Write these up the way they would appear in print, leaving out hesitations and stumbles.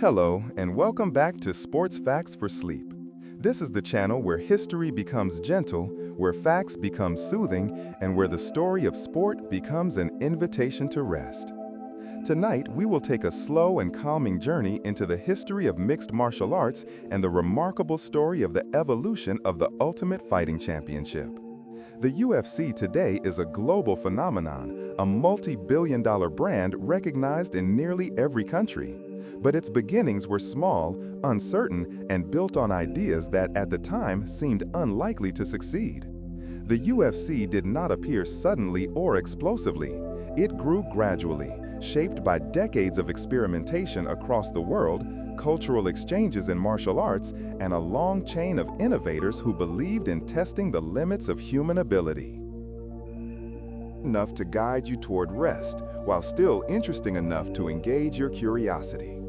Hello, and welcome back to Sports Facts for Sleep. This is the channel where history becomes gentle, where facts become soothing, and where the story of sport becomes an invitation to rest. Tonight, we will take a slow and calming journey into the history of mixed martial arts and the remarkable story of the evolution of the Ultimate Fighting Championship. The UFC today is a global phenomenon, a multi-billion-dollar brand recognized in nearly every country. But its beginnings were small, uncertain, and built on ideas that at the time seemed unlikely to succeed. The UFC did not appear suddenly or explosively. It grew gradually, shaped by decades of experimentation across the world, cultural exchanges in martial arts, and a long chain of innovators who believed in testing the limits of human ability. Enough to guide you toward rest, while still interesting enough to engage your curiosity.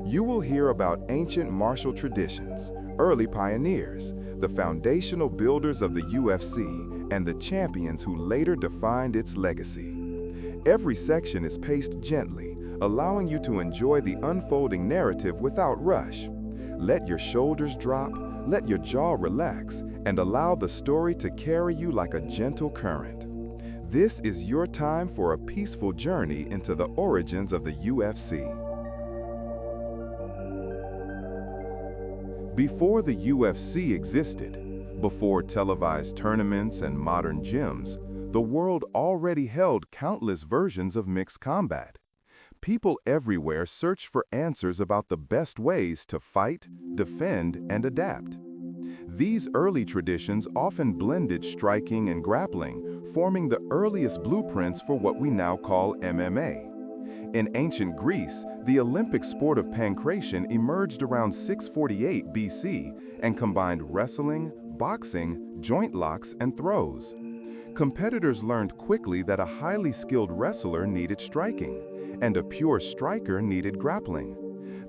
You will hear about ancient martial traditions, early pioneers, the foundational builders of the UFC, and the champions who later defined its legacy. Every section is paced gently, allowing you to enjoy the unfolding narrative without rush. Let your shoulders drop, let your jaw relax, and allow the story to carry you like a gentle current. This is your time for a peaceful journey into the origins of the UFC. Before the UFC existed, before televised tournaments and modern gyms, the world already held countless versions of mixed combat. People everywhere searched for answers about the best ways to fight, defend, and adapt. These early traditions often blended striking and grappling, forming the earliest blueprints for what we now call MMA. In ancient Greece, the Olympic sport of pankration emerged around 648 BC and combined wrestling, boxing, joint locks, and throws. Competitors learned quickly that a highly skilled wrestler needed striking, and a pure striker needed grappling.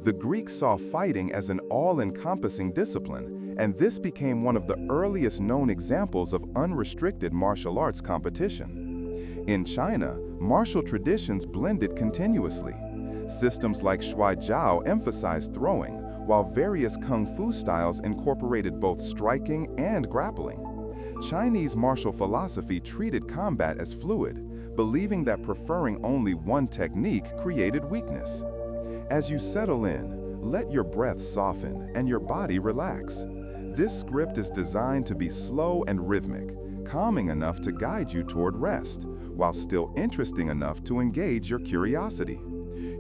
The Greeks saw fighting as an all-encompassing discipline, and this became one of the earliest known examples of unrestricted martial arts competition. In China, martial traditions blended continuously. Systems like Shuai Jiao emphasized throwing, while various kung fu styles incorporated both striking and grappling. Chinese martial philosophy treated combat as fluid, believing that preferring only one technique created weakness. As you settle in, let your breath soften and your body relax. This script is designed to be slow and rhythmic, calming enough to guide you toward rest, while still interesting enough to engage your curiosity.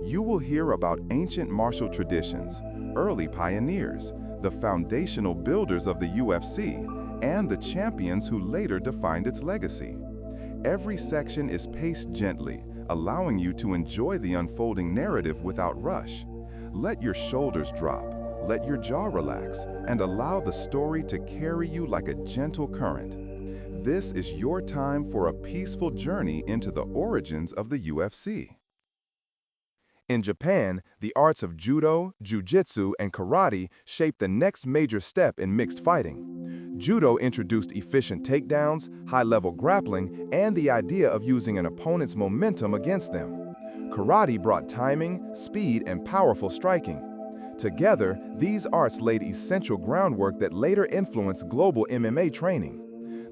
You will hear about ancient martial traditions, early pioneers, the foundational builders of the UFC, and the champions who later defined its legacy. Every section is paced gently, allowing you to enjoy the unfolding narrative without rush. Let your shoulders drop, let your jaw relax, and allow the story to carry you like a gentle current. This is your time for a peaceful journey into the origins of the UFC. In Japan, the arts of judo, jiu-jitsu, and karate shaped the next major step in mixed fighting. Judo introduced efficient takedowns, high-level grappling, and the idea of using an opponent's momentum against them. Karate brought timing, speed, and powerful striking. Together, these arts laid essential groundwork that later influenced global MMA training.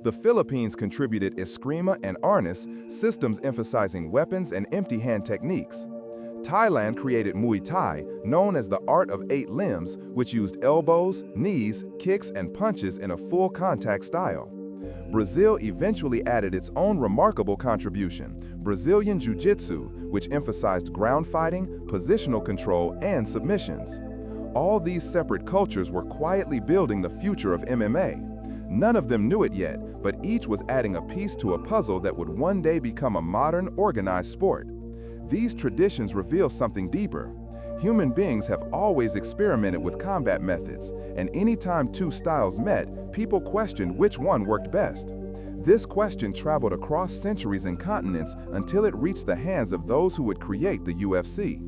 The Philippines contributed eskrima and arnis, systems emphasizing weapons and empty-hand techniques. Thailand created Muay Thai, known as the art of 8 limbs, which used elbows, knees, kicks, and punches in a full contact style. Brazil eventually added its own remarkable contribution, Brazilian Jiu-Jitsu, which emphasized ground fighting, positional control, and submissions. All these separate cultures were quietly building the future of MMA. None of them knew it yet, but each was adding a piece to a puzzle that would one day become a modern, organized sport. These traditions reveal something deeper. Human beings have always experimented with combat methods, and anytime two styles met, people questioned which one worked best. This question traveled across centuries and continents until it reached the hands of those who would create the UFC.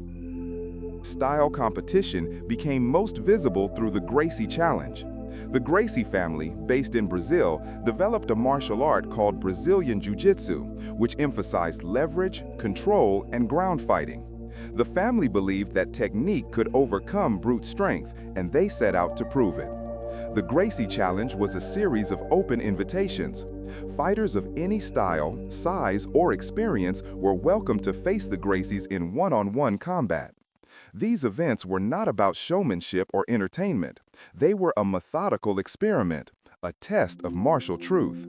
Style competition became most visible through the Gracie challenge. The Gracie family, based in Brazil, developed a martial art called Brazilian Jiu-Jitsu, which emphasized leverage, control, and ground fighting. The family believed that technique could overcome brute strength, and they set out to prove it. The Gracie Challenge was a series of open invitations. Fighters of any style, size, or experience were welcome to face the Gracies in one-on-one combat. These events were not about showmanship or entertainment. They were a methodical experiment, a test of martial truth.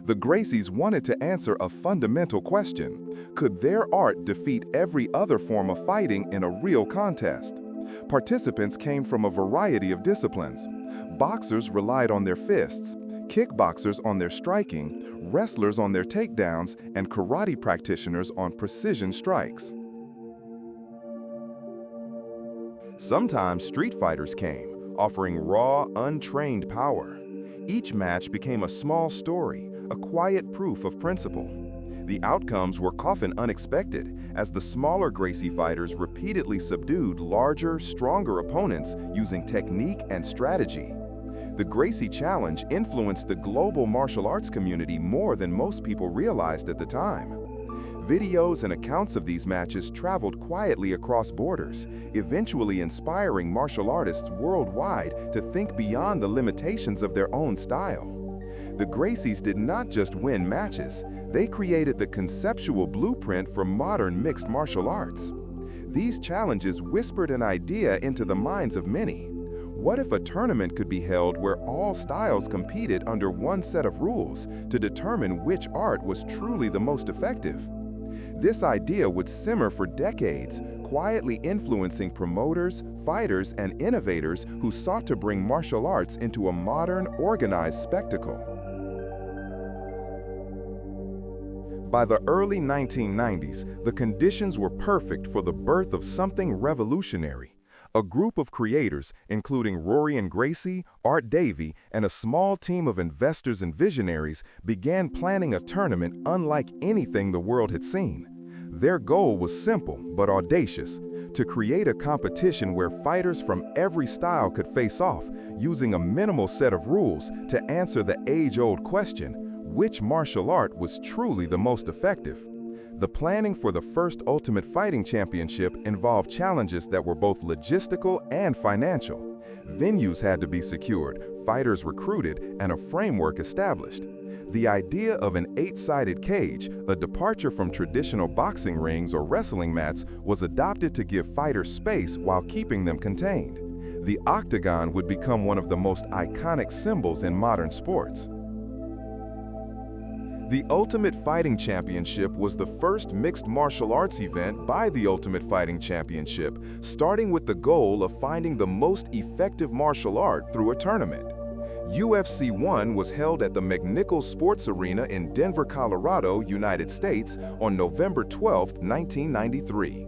The Gracies wanted to answer a fundamental question: could their art defeat every other form of fighting in a real contest? Participants came from a variety of disciplines. Boxers relied on their fists, kickboxers on their striking, wrestlers on their takedowns, and karate practitioners on precision strikes. Sometimes street fighters came, offering raw, untrained power. Each match became a small story, a quiet proof of principle. The outcomes were often unexpected, as the smaller Gracie fighters repeatedly subdued larger, stronger opponents using technique and strategy. The Gracie Challenge influenced the global martial arts community more than most people realized at the time. Videos and accounts of these matches traveled quietly across borders, eventually inspiring martial artists worldwide to think beyond the limitations of their own style. The Gracies did not just win matches, they created the conceptual blueprint for modern mixed martial arts. These challenges whispered an idea into the minds of many. What if a tournament could be held where all styles competed under one set of rules to determine which art was truly the most effective? This idea would simmer for decades, quietly influencing promoters, fighters, and innovators who sought to bring martial arts into a modern, organized spectacle. By the early 1990s, the conditions were perfect for the birth of something revolutionary. A group of creators, including Rory and Gracie, Art Davie, and a small team of investors and visionaries, began planning a tournament unlike anything the world had seen. Their goal was simple but audacious: to create a competition where fighters from every style could face off, using a minimal set of rules to answer the age-old question: which martial art was truly the most effective? The planning for the first Ultimate Fighting Championship involved challenges that were both logistical and financial. Venues had to be secured, fighters recruited, and a framework established. The idea of an 8-sided cage, a departure from traditional boxing rings or wrestling mats, was adopted to give fighters space while keeping them contained. The octagon would become one of the most iconic symbols in modern sports. The Ultimate Fighting Championship was the first mixed martial arts event by the Ultimate Fighting Championship, starting with the goal of finding the most effective martial art through a tournament. UFC 1 was held at the McNichols Sports Arena in Denver, Colorado, United States on November 12, 1993.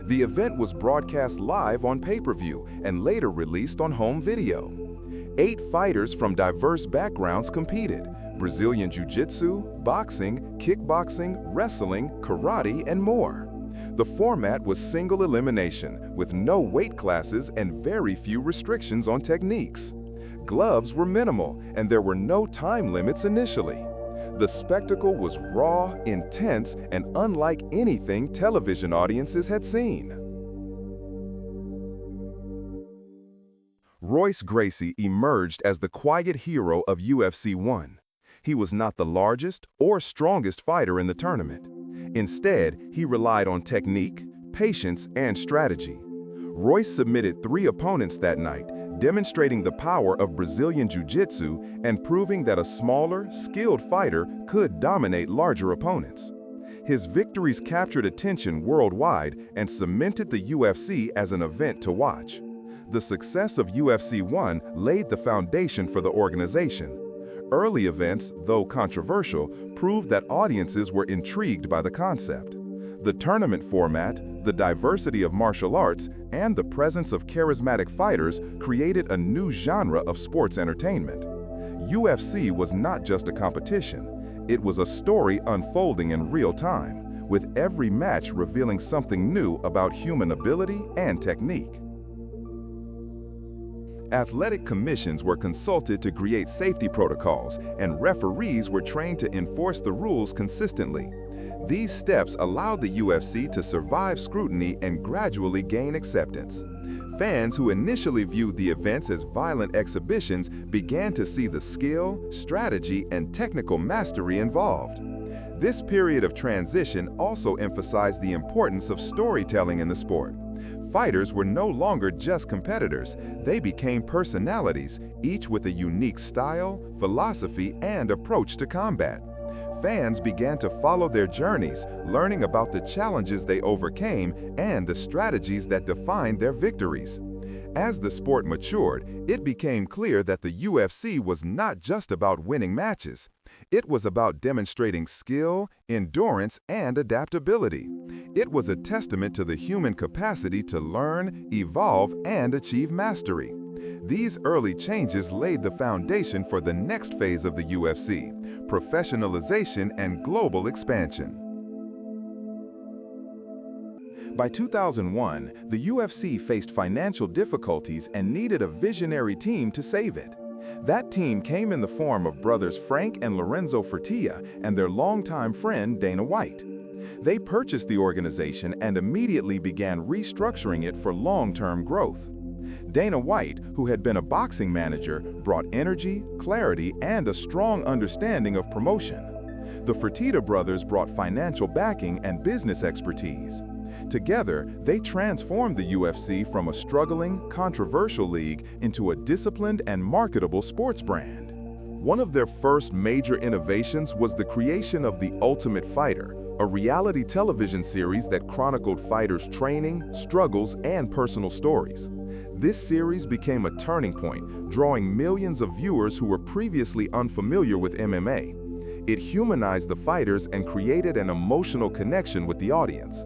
The event was broadcast live on pay-per-view and later released on home video. 8 fighters from diverse backgrounds competed: Brazilian Jiu-Jitsu, boxing, kickboxing, wrestling, karate, and more. The format was single elimination, with no weight classes and very few restrictions on techniques. Gloves were minimal, and there were no time limits initially. The spectacle was raw, intense, and unlike anything television audiences had seen. Royce Gracie emerged as the quiet hero of UFC 1. He was not the largest or strongest fighter in the tournament. Instead, he relied on technique, patience, and strategy. Royce submitted 3 opponents that night, demonstrating the power of Brazilian Jiu-Jitsu and proving that a smaller, skilled fighter could dominate larger opponents. His victories captured attention worldwide and cemented the UFC as an event to watch. The success of UFC 1 laid the foundation for the organization. Early events, though controversial, proved that audiences were intrigued by the concept. The tournament format, the diversity of martial arts, and the presence of charismatic fighters created a new genre of sports entertainment. UFC was not just a competition. It was a story unfolding in real time, with every match revealing something new about human ability and technique. Athletic commissions were consulted to create safety protocols, and referees were trained to enforce the rules consistently. These steps allowed the UFC to survive scrutiny and gradually gain acceptance. Fans who initially viewed the events as violent exhibitions began to see the skill, strategy, and technical mastery involved. This period of transition also emphasized the importance of storytelling in the sport. Fighters were no longer just competitors, they became personalities, each with a unique style, philosophy, and approach to combat. Fans began to follow their journeys, learning about the challenges they overcame and the strategies that defined their victories. As the sport matured, it became clear that the UFC was not just about winning matches. It was about demonstrating skill, endurance, and adaptability. It was a testament to the human capacity to learn, evolve, and achieve mastery. These early changes laid the foundation for the next phase of the UFC, professionalization and global expansion. By 2001, the UFC faced financial difficulties and needed a visionary team to save it. That team came in the form of brothers Frank and Lorenzo Fertitta and their longtime friend Dana White. They purchased the organization and immediately began restructuring it for long-term growth. Dana White, who had been a boxing manager, brought energy, clarity, and a strong understanding of promotion. The Fertitta brothers brought financial backing and business expertise. Together, they transformed the UFC from a struggling, controversial league into a disciplined and marketable sports brand. One of their first major innovations was the creation of The Ultimate Fighter, a reality television series that chronicled fighters' training, struggles, and personal stories. This series became a turning point, drawing millions of viewers who were previously unfamiliar with MMA. It humanized the fighters and created an emotional connection with the audience.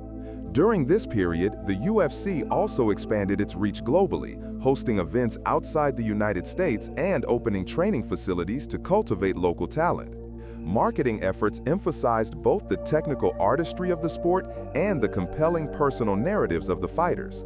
During this period, the UFC also expanded its reach globally, hosting events outside the United States and opening training facilities to cultivate local talent. Marketing efforts emphasized both the technical artistry of the sport and the compelling personal narratives of the fighters.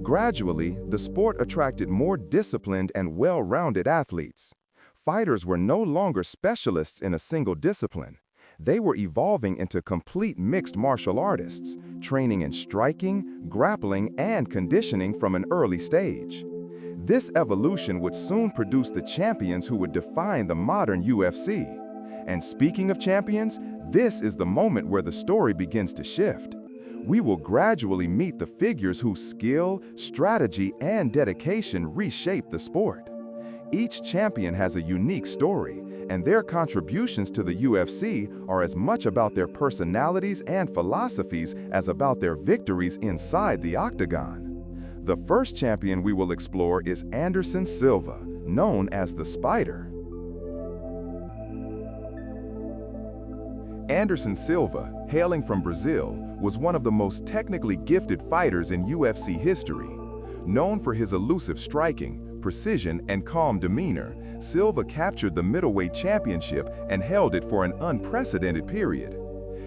Gradually, the sport attracted more disciplined and well-rounded athletes. Fighters were no longer specialists in a single discipline. They were evolving into complete mixed martial artists, training in striking, grappling, and conditioning from an early stage. This evolution would soon produce the champions who would define the modern UFC. And speaking of champions, this is the moment where the story begins to shift. We will gradually meet the figures whose skill, strategy, and dedication reshape the sport. Each champion has a unique story, and their contributions to the UFC are as much about their personalities and philosophies as about their victories inside the octagon. The first champion we will explore is Anderson Silva, known as the Spider. Anderson Silva, hailing from Brazil, was one of the most technically gifted fighters in UFC history. Known for his elusive striking, precision, and calm demeanor, Silva captured the middleweight championship and held it for an unprecedented period.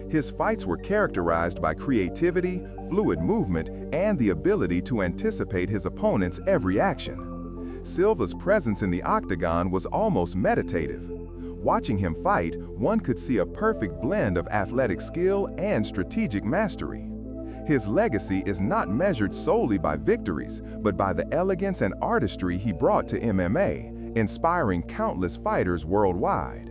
His fights were characterized by creativity, fluid movement, and the ability to anticipate his opponent's every action. Silva's presence in the octagon was almost meditative. Watching him fight, one could see a perfect blend of athletic skill and strategic mastery. His legacy is not measured solely by victories, but by the elegance and artistry he brought to MMA, inspiring countless fighters worldwide.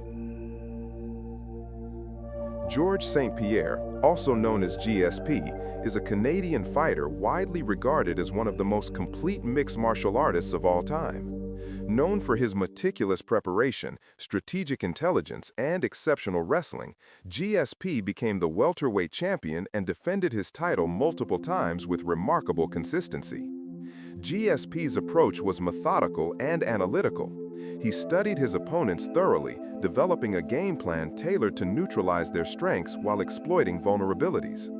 Georges St-Pierre, also known as GSP, is a Canadian fighter widely regarded as one of the most complete mixed martial artists of all time. Known for his meticulous preparation, strategic intelligence, and exceptional wrestling, GSP became the welterweight champion and defended his title multiple times with remarkable consistency. GSP's approach was methodical and analytical. He studied his opponents thoroughly, developing a game plan tailored to neutralize their strengths while exploiting vulnerabilities.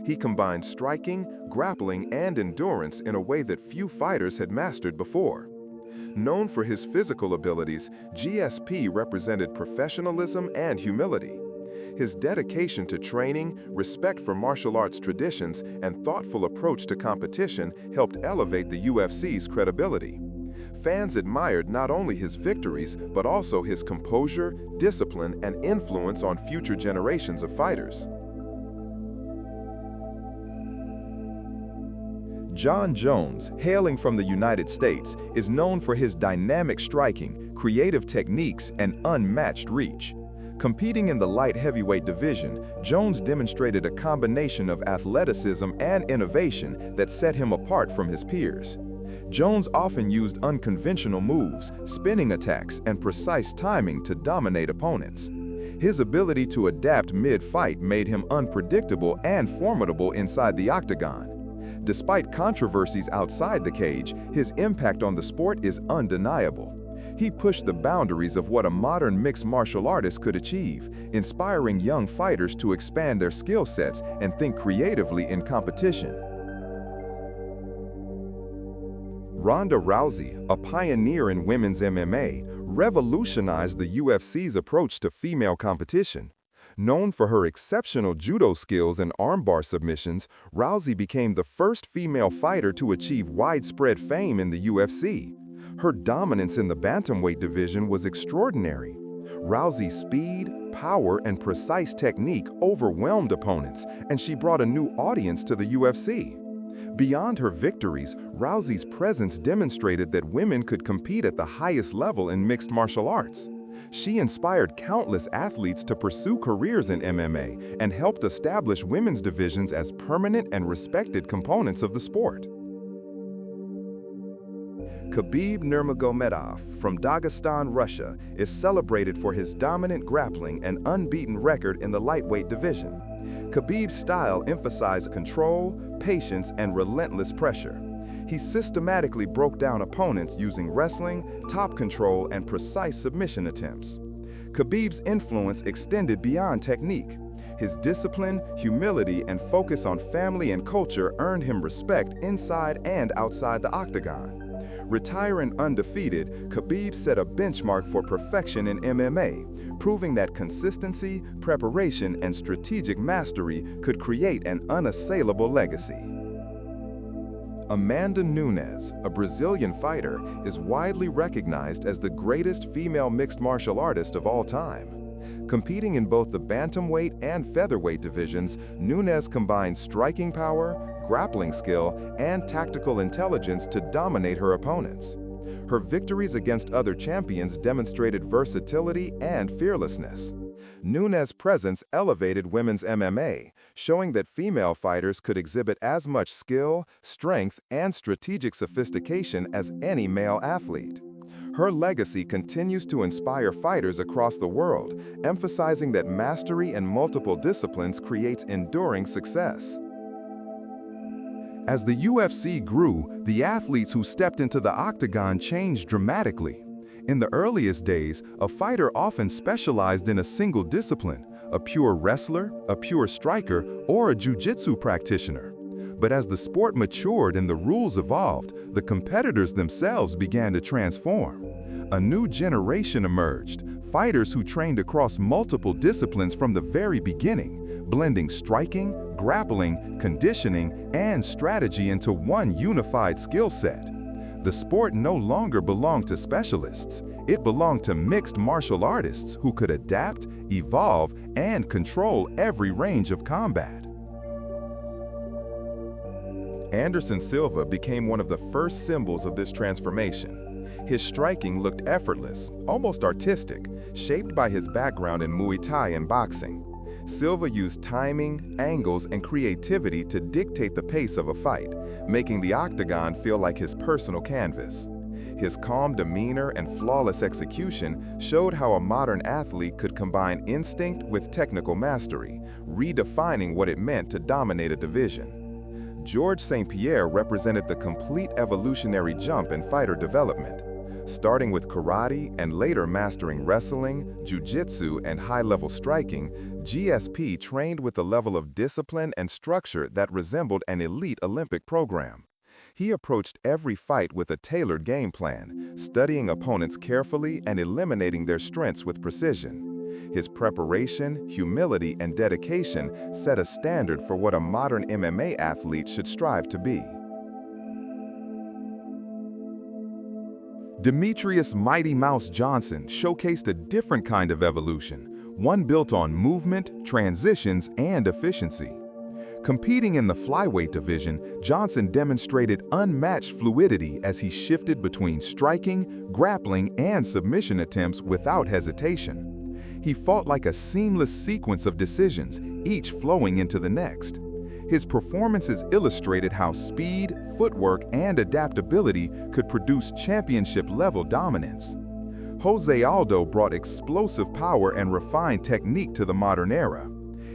He combined striking, grappling, and endurance in a way that few fighters had mastered before. Known for his physical abilities, GSP represented professionalism and humility. His dedication to training, respect for martial arts traditions, and thoughtful approach to competition helped elevate the UFC's credibility. Fans admired not only his victories, but also his composure, discipline, and influence on future generations of fighters. Jon Jones, hailing from the United States, is known for his dynamic striking, creative techniques, and unmatched reach. Competing in the light heavyweight division, Jones demonstrated a combination of athleticism and innovation that set him apart from his peers. Jones often used unconventional moves, spinning attacks, and precise timing to dominate opponents. His ability to adapt mid-fight made him unpredictable and formidable inside the octagon. Despite controversies outside the cage, his impact on the sport is undeniable. He pushed the boundaries of what a modern mixed martial artist could achieve, inspiring young fighters to expand their skill sets and think creatively in competition. Ronda Rousey, a pioneer in women's MMA, revolutionized the UFC's approach to female competition. Known for her exceptional judo skills and armbar submissions, Rousey became the first female fighter to achieve widespread fame in the UFC. Her dominance in the bantamweight division was extraordinary. Rousey's speed, power, and precise technique overwhelmed opponents, and she brought a new audience to the UFC. Beyond her victories, Rousey's presence demonstrated that women could compete at the highest level in mixed martial arts. She inspired countless athletes to pursue careers in MMA and helped establish women's divisions as permanent and respected components of the sport. Khabib Nurmagomedov from Dagestan, Russia, is celebrated for his dominant grappling and unbeaten record in the lightweight division. Khabib's style emphasized control, patience, and relentless pressure. He systematically broke down opponents using wrestling, top control, and precise submission attempts. Khabib's influence extended beyond technique. His discipline, humility, and focus on family and culture earned him respect inside and outside the octagon. Retiring undefeated, Khabib set a benchmark for perfection in MMA, proving that consistency, preparation, and strategic mastery could create an unassailable legacy. Amanda Nunes, a Brazilian fighter, is widely recognized as the greatest female mixed martial artist of all time. Competing in both the bantamweight and featherweight divisions, Nunes combined striking power, grappling skill, and tactical intelligence to dominate her opponents. Her victories against other champions demonstrated versatility and fearlessness. Nunes' presence elevated women's MMA, showing that female fighters could exhibit as much skill, strength, and strategic sophistication as any male athlete. Her legacy continues to inspire fighters across the world, emphasizing that mastery in multiple disciplines creates enduring success. As the UFC grew, the athletes who stepped into the octagon changed dramatically. In the earliest days, a fighter often specialized in a single discipline, a pure wrestler, a pure striker, or a jiu-jitsu practitioner. But as the sport matured and the rules evolved, the competitors themselves began to transform. A new generation emerged, fighters who trained across multiple disciplines from the very beginning, blending striking, grappling, conditioning, and strategy into one unified skill set. The sport no longer belonged to specialists. It belonged to mixed martial artists who could adapt, evolve, and control every range of combat. Anderson Silva became one of the first symbols of this transformation. His striking looked effortless, almost artistic, shaped by his background in Muay Thai and boxing. Silva used timing, angles, and creativity to dictate the pace of a fight, making the octagon feel like his personal canvas. His calm demeanor and flawless execution showed how a modern athlete could combine instinct with technical mastery, redefining what it meant to dominate a division. Georges St. Pierre represented the complete evolutionary jump in fighter development. Starting with karate and later mastering wrestling, jiu-jitsu, and high-level striking, GSP trained with a level of discipline and structure that resembled an elite Olympic program. He approached every fight with a tailored game plan, studying opponents carefully and eliminating their strengths with precision. His preparation, humility, and dedication set a standard for what a modern MMA athlete should strive to be. Demetrius Mighty Mouse Johnson showcased a different kind of evolution, one built on movement, transitions, and efficiency. Competing in the flyweight division, Johnson demonstrated unmatched fluidity as he shifted between striking, grappling, and submission attempts without hesitation. He fought like a seamless sequence of decisions, each flowing into the next. His performances illustrated how speed, footwork, and adaptability could produce championship-level dominance. Jose Aldo brought explosive power and refined technique to the modern era.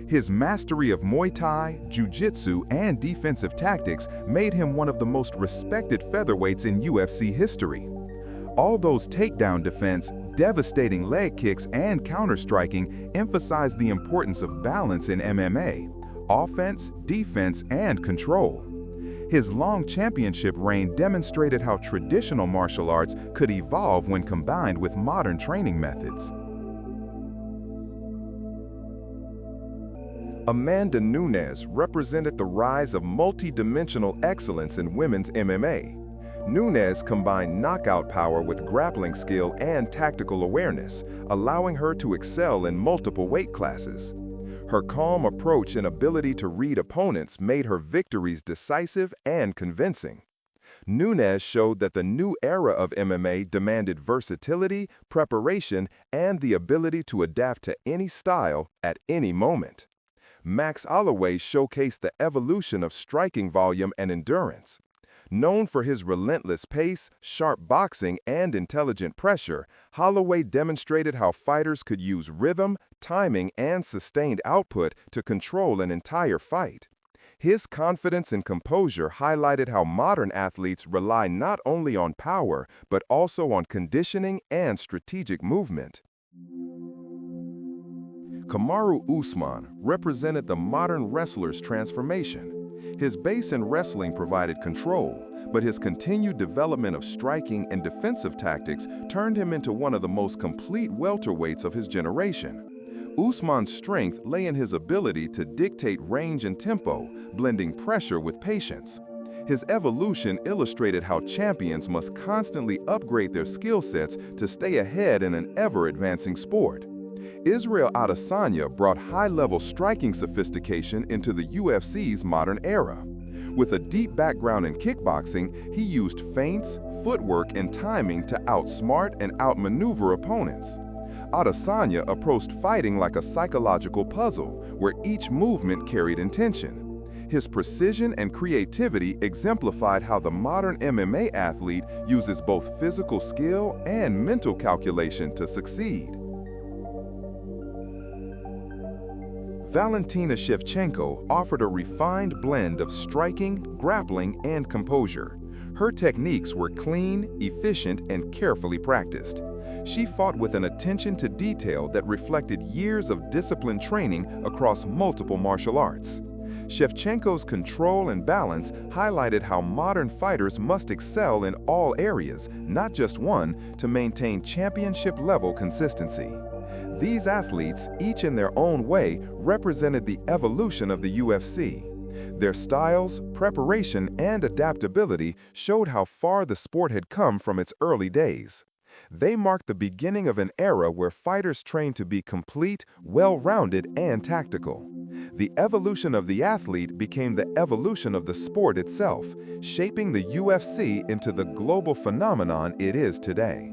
His mastery of Muay Thai, Jiu-Jitsu, and defensive tactics made him one of the most respected featherweights in UFC history. All those takedown defense, devastating leg kicks, and counter-striking emphasized the importance of balance in MMA: offense, defense, and control. His long championship reign demonstrated how traditional martial arts could evolve when combined with modern training methods. Amanda Nunes represented the rise of multi-dimensional excellence in women's MMA. Nunes combined knockout power with grappling skill and tactical awareness, allowing her to excel in multiple weight classes. Her calm approach and ability to read opponents made her victories decisive and convincing. Nunes showed that the new era of MMA demanded versatility, preparation, and the ability to adapt to any style at any moment. Max Holloway showcased the evolution of striking volume and endurance. Known for his relentless pace, sharp boxing, and intelligent pressure, Holloway demonstrated how fighters could use rhythm, timing, and sustained output to control an entire fight. His confidence and composure highlighted how modern athletes rely not only on power, but also on conditioning and strategic movement. Kamaru Usman represented the modern wrestler's transformation. His base in wrestling provided control, but his continued development of striking and defensive tactics turned him into one of the most complete welterweights of his generation. Usman's strength lay in his ability to dictate range and tempo, blending pressure with patience. His evolution illustrated how champions must constantly upgrade their skill sets to stay ahead in an ever-advancing sport. Israel Adesanya brought high-level striking sophistication into the UFC's modern era. With a deep background in kickboxing, he used feints, footwork, and timing to outsmart and outmaneuver opponents. Adesanya approached fighting like a psychological puzzle, where each movement carried intention. His precision and creativity exemplified how the modern MMA athlete uses both physical skill and mental calculation to succeed. Valentina Shevchenko offered a refined blend of striking, grappling, and composure. Her techniques were clean, efficient, and carefully practiced. She fought with an attention to detail that reflected years of disciplined training across multiple martial arts. Shevchenko's control and balance highlighted how modern fighters must excel in all areas, not just one, to maintain championship-level consistency. These athletes, each in their own way, represented the evolution of the UFC. Their styles, preparation, and adaptability showed how far the sport had come from its early days. They marked the beginning of an era where fighters trained to be complete, well-rounded, and tactical. The evolution of the athlete became the evolution of the sport itself, shaping the UFC into the global phenomenon it is today.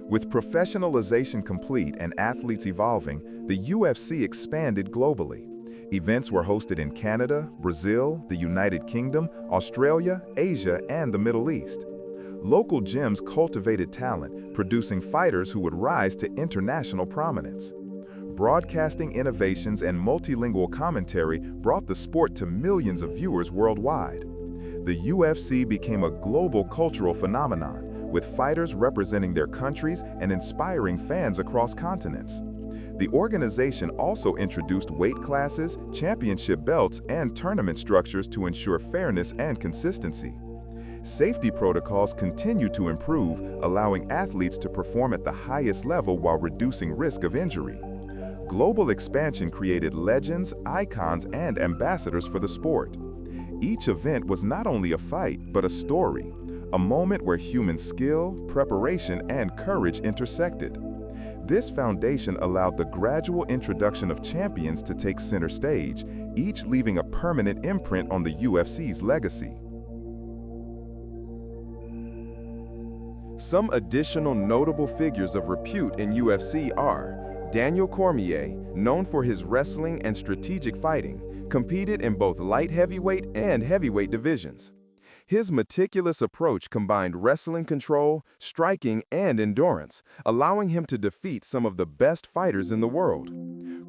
With professionalization complete and athletes evolving, the UFC expanded globally. Events were hosted in Canada, Brazil, the United Kingdom, Australia, Asia, and the Middle East. Local gyms cultivated talent, producing fighters who would rise to international prominence. Broadcasting innovations and multilingual commentary brought the sport to millions of viewers worldwide. The UFC became a global cultural phenomenon, with fighters representing their countries and inspiring fans across continents. The organization also introduced weight classes, championship belts, and tournament structures to ensure fairness and consistency. Safety protocols continue to improve, allowing athletes to perform at the highest level while reducing risk of injury. Global expansion created legends, icons, and ambassadors for the sport. Each event was not only a fight, but a story, a moment where human skill, preparation, and courage intersected. This foundation allowed the gradual introduction of champions to take center stage, each leaving a permanent imprint on the UFC's legacy. Some additional notable figures of repute in UFC are Daniel Cormier, known for his wrestling and strategic fighting, competed in both light heavyweight and heavyweight divisions. His meticulous approach combined wrestling control, striking, and endurance, allowing him to defeat some of the best fighters in the world.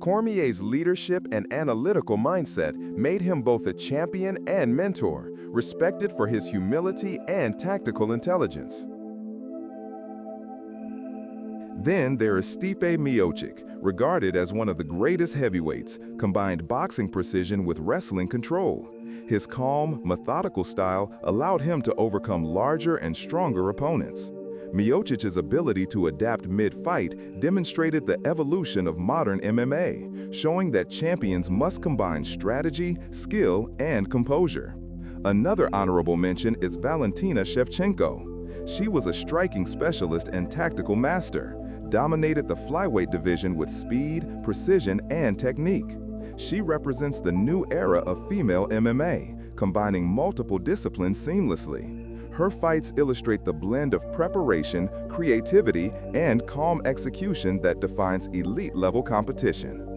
Cormier's leadership and analytical mindset made him both a champion and mentor, respected for his humility and tactical intelligence. Then there is Stipe Miocic, regarded as one of the greatest heavyweights, combined boxing precision with wrestling control. His calm, methodical style allowed him to overcome larger and stronger opponents. Miocic's ability to adapt mid-fight demonstrated the evolution of modern MMA, showing that champions must combine strategy, skill, and composure. Another honorable mention is Valentina Shevchenko. She was a striking specialist and tactical master, dominated the flyweight division with speed, precision, and technique. She represents the new era of female MMA, combining multiple disciplines seamlessly. Her fights illustrate the blend of preparation, creativity, and calm execution that defines elite-level competition.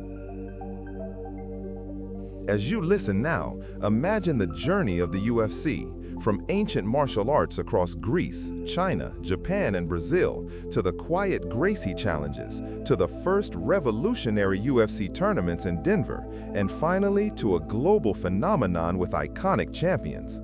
As you listen now, imagine the journey of the UFC, from ancient martial arts across Greece, China, Japan, and Brazil, to the quiet Gracie challenges, to the first revolutionary UFC tournaments in Denver, and finally to a global phenomenon with iconic champions.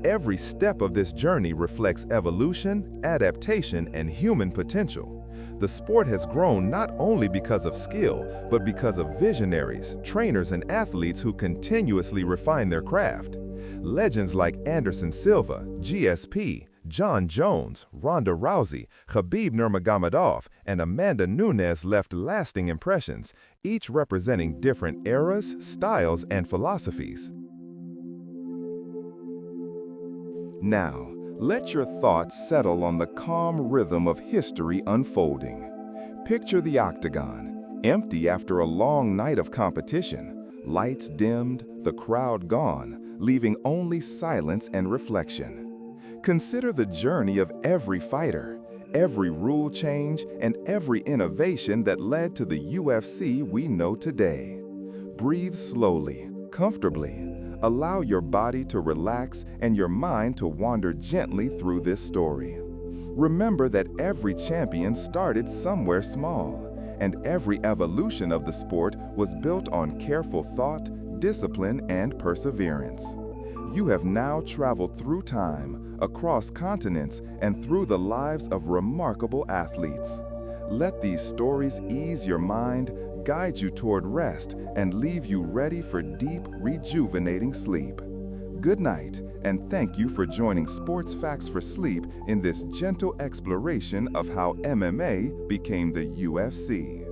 Every step of this journey reflects evolution, adaptation, and human potential. The sport has grown not only because of skill, but because of visionaries, trainers, and athletes who continuously refine their craft. Legends like Anderson Silva, GSP, John Jones, Ronda Rousey, Khabib Nurmagomedov, and Amanda Nunes left lasting impressions, each representing different eras, styles, and philosophies. Now, let your thoughts settle on the calm rhythm of history unfolding. Picture the octagon, empty after a long night of competition, lights dimmed, the crowd gone, leaving only silence and reflection. Consider the journey of every fighter, every rule change, and every innovation that led to the UFC we know today. Breathe slowly, comfortably. Allow your body to relax and your mind to wander gently through this story. Remember that every champion started somewhere small, and every evolution of the sport was built on careful thought, discipline, and perseverance. You have now traveled through time, across continents, and through the lives of remarkable athletes. Let these stories ease your mind, guide you toward rest, and leave you ready for deep, rejuvenating sleep. Good night, and thank you for joining Sports Facts for Sleep in this gentle exploration of how MMA became the UFC.